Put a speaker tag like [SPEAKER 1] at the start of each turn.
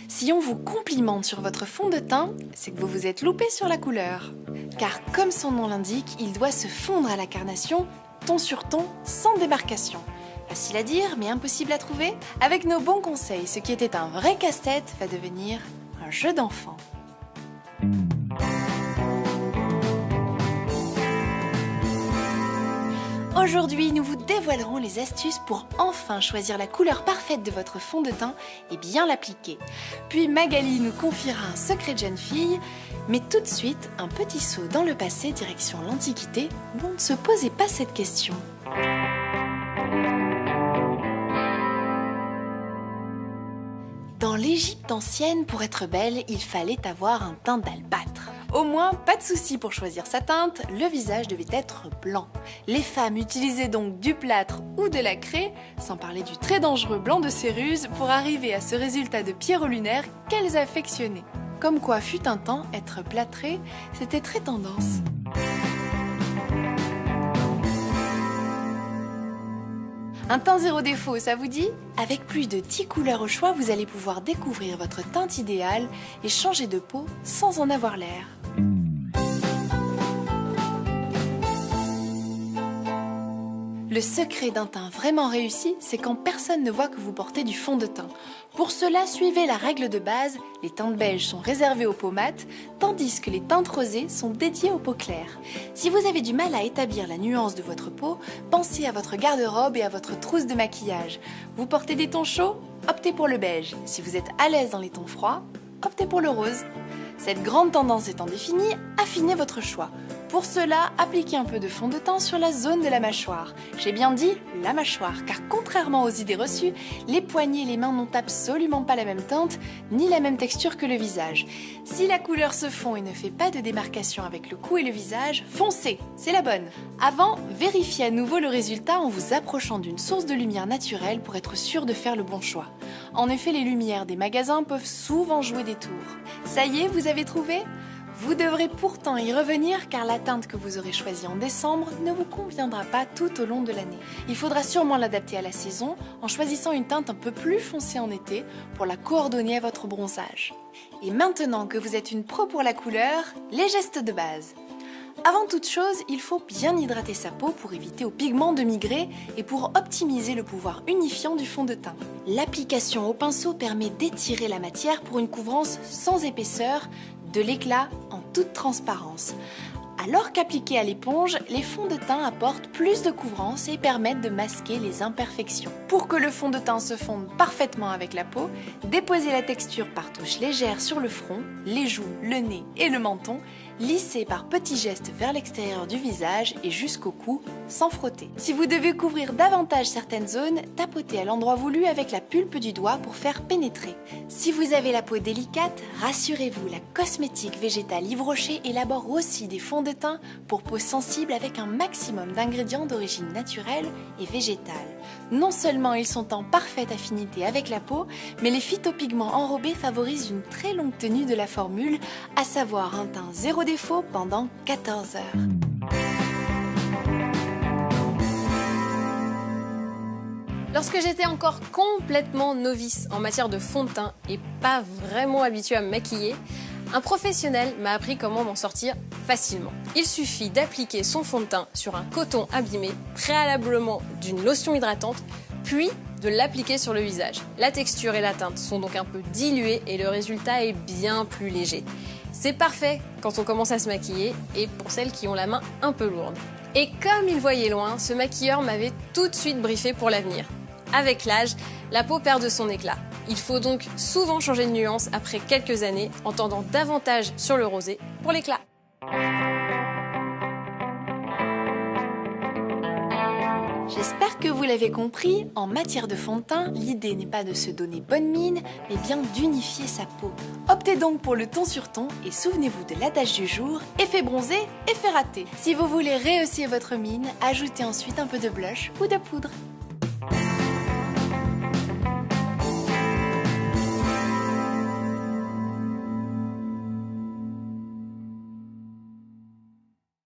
[SPEAKER 1] Si on vous complimente sur votre fond de teint, c'est que vous vous êtes loupé sur la couleur. Car comme son nom l'indique, il doit se fondre à la carnation, ton sur ton, sans démarcation. Facile à dire, mais impossible à trouver? Avec nos bons conseils, ce qui était un vrai casse-tête va devenir un jeu d'enfant. Aujourd'hui, nous vous dévoilerons les astuces pour enfin choisir la couleur parfaite de votre fond de teint et bien l'appliquer. Puis Magali nous confiera un secret de jeune fille, mais tout de suite, un petit saut dans le passé direction l'Antiquité où on ne se posait pas cette question. Dans l'Égypte ancienne, pour être belle, il fallait avoir un teint d'albâtre. Au moins, pas de souci pour choisir sa teinte, le visage devait être blanc. Les femmes utilisaient donc du plâtre ou de la craie, sans parler du très dangereux blanc de Céruse, pour arriver à ce résultat de pierrot lunaire qu'elles affectionnaient. Comme quoi, fut un temps, être plâtré, c'était très tendance. Un teint zéro défaut, ça vous dit? Avec plus de 10 couleurs au choix, vous allez pouvoir découvrir votre teinte idéale et changer de peau sans en avoir l'air. Le secret d'un teint vraiment réussi, c'est quand personne ne voit que vous portez du fond de teint. Pour cela, suivez la règle de base, les teintes beiges sont réservées aux peaux mates, tandis que les teintes rosées sont dédiées aux peaux claires. Si vous avez du mal à établir la nuance de votre peau, pensez à votre garde-robe et à votre trousse de maquillage. Vous portez des tons chauds? Optez pour le beige. Si vous êtes à l'aise dans les tons froids, optez pour le rose. Cette grande tendance étant définie, affinez votre choix. Pour cela, appliquez un peu de fond de teint sur la zone de la mâchoire. J'ai bien dit la mâchoire, car contrairement aux idées reçues, les poignets et les mains n'ont absolument pas la même teinte, ni la même texture que le visage. Si la couleur se fond et ne fait pas de démarcation avec le cou et le visage, foncez, c'est la bonne. Avant, vérifiez à nouveau le résultat en vous approchant d'une source de lumière naturelle pour être sûr de faire le bon choix. En effet, les lumières des magasins peuvent souvent jouer des tours. Ça y est, vous avez trouvé ? Vous devrez pourtant y revenir car la teinte que vous aurez choisie en décembre ne vous conviendra pas tout au long de l'année. Il faudra sûrement l'adapter à la saison en choisissant une teinte un peu plus foncée en été pour la coordonner à votre bronzage. Et maintenant que vous êtes une pro pour la couleur, les gestes de base. Avant toute chose, il faut bien hydrater sa peau pour éviter aux pigments de migrer et pour optimiser le pouvoir unifiant du fond de teint. L'application au pinceau permet d'étirer la matière pour une couvrance sans épaisseur, de l'éclat en toute transparence. Alors qu'appliqués à l'éponge, les fonds de teint apportent plus de couvrance et permettent de masquer les imperfections. Pour que le fond de teint se fonde parfaitement avec la peau, déposez la texture par touches légères sur le front, les joues, le nez et le menton, lissez par petits gestes vers l'extérieur du visage et jusqu'au cou, sans frotter. Si vous devez couvrir davantage certaines zones, tapotez à l'endroit voulu avec la pulpe du doigt pour faire pénétrer. Si vous avez la peau délicate, rassurez-vous, la cosmétique végétale Yves Rocher élabore aussi des fonds de teint pour peau sensible avec un maximum d'ingrédients d'origine naturelle et végétale. Non seulement ils sont en parfaite affinité avec la peau, mais les phytopigments enrobés favorisent une très longue tenue de la formule, à savoir un teint zéro défaut pendant 14 heures.
[SPEAKER 2] Lorsque j'étais encore complètement novice en matière de fond de teint et pas vraiment habituée à me maquiller, un professionnel m'a appris comment m'en sortir facilement. Il suffit d'appliquer son fond de teint sur un coton abîmé, préalablement d'une lotion hydratante, puis de l'appliquer sur le visage. La texture et la teinte sont donc un peu diluées et le résultat est bien plus léger. C'est parfait quand on commence à se maquiller et pour celles qui ont la main un peu lourde. Et comme il voyait loin, ce maquilleur m'avait tout de suite briefé pour l'avenir. Avec l'âge, la peau perd de son éclat. Il faut donc souvent changer de nuance après quelques années en tendant davantage sur le rosé pour l'éclat.
[SPEAKER 1] J'espère que vous l'avez compris, en matière de fond de teint, l'idée n'est pas de se donner bonne mine, mais bien d'unifier sa peau. Optez donc pour le ton sur ton et souvenez-vous de l'adage du jour, effet bronzé, effet raté. Si vous voulez rehausser votre mine, ajoutez ensuite un peu de blush ou de poudre.